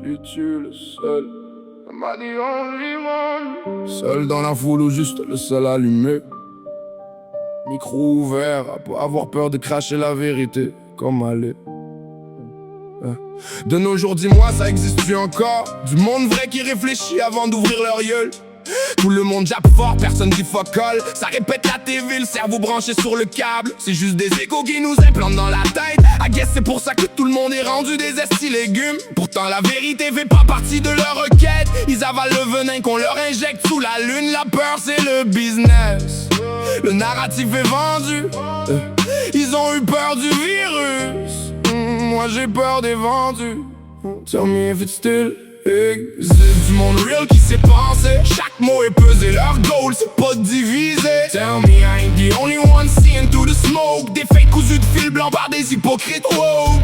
Suis-tu le seul? Elle m'a dit only one. Seul dans la foule ou juste le seul allumé. Micro ouvert, à pas avoir peur de cracher la vérité. Comme aller. De nos jours, dis-moi, ça existe-tu encore? Du monde vrai qui réfléchit avant d'ouvrir leur gueule. Tout le monde jappe fort, personne dit fuck all. Ça répète la TV, le cerveau branché sur le câble. C'est juste des échos qui nous implantent dans la tête. I guess c'est pour ça que tout le monde est rendu des estis légumes. Pourtant la vérité fait pas partie de leur requête. Ils avalent le venin qu'on leur injecte sous la lune. La peur c'est le business. Le narratif est vendu. Ils ont eu peur du virus. Moi j'ai peur des vendus. Tell me if it's still existe. Du monde real qui sait penser. Chaque mot est pesé, leur goal c'est pas de diviser. Tell me I ain't the only one seeing through the smoke. Des fakes cousus de fil blanc par des hypocrites woke.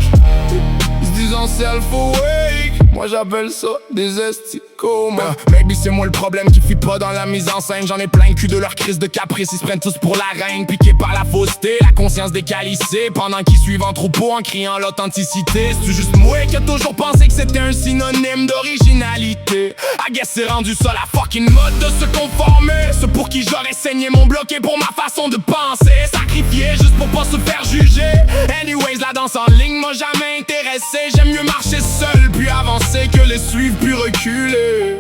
Ils se disent en self-awake. Moi j'appelle ça des esticomes. Maybe c'est moi le problème qui fit pas dans la mise en scène. J'en ai plein le cul de leur crise de caprice. Ils se prennent tous pour la reine, piqués par la fausseté, la conscience décalissée. Pendant qu'ils suivent en troupeau en criant l'authenticité. C'est juste moi qui a toujours pensé que c'était un synonyme d'originalité. I guess c'est rendu ça la fucking mode de se conformer. Ceux pour qui j'aurais saigné mon bloqué pour ma façon de penser. Sacrifié juste pour pas se faire juger. Anyways la danse en ligne m'a jamais intéressé. J'aime mieux marcher seul puis avancer que les suivre puis reculer.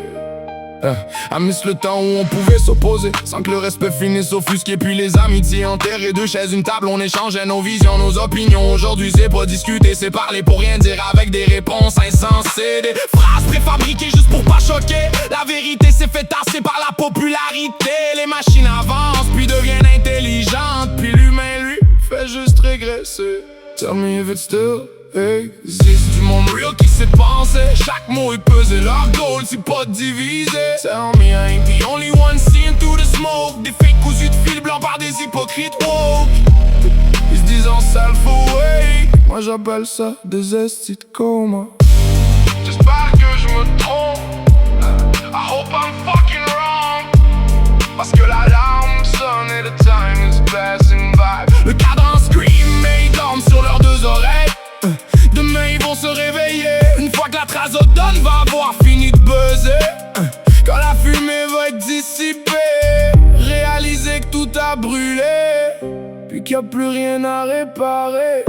I miss le temps où on pouvait s'opposer sans que le respect finisse offusqué. Puis les amitiés enterrées, deux chaises, une table. On échangeait nos visions, nos opinions. Aujourd'hui c'est pas discuter, c'est parler pour rien dire avec des réponses insensées. Des phrases préfabriquées juste pour pas choquer. La vérité s'est fait tasser par la popularité. Les machines avancent puis deviennent intelligentes. Puis l'humain lui fait juste régresser. Tell me if it's still existe. Du monde real qui sait penser. Chaque mot est pesé, leur goal c'est pas de diviser. Tell me I ain't the only one seeing through the smoke. Des fakes cousus de fil blanc par des hypocrites woke. Ils se disent en self-awake. Moi j'appelle ça des estis de coma. J'espère que je me trompe. I hope I'm fucking wrong. Parce que l'alarme sonne et the time is passing by. Le cadran scream et ils dorment sur leurs deux oreilles. Demain ils vont se réveiller une fois que la trazodone va avoir fini de buzzer. Quand la fumée va être dissipée, réaliser que tout a brûlé, puis qu'il n'y a plus rien à réparer.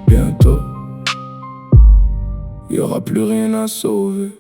Bientôt, il n'y aura plus rien à sauver.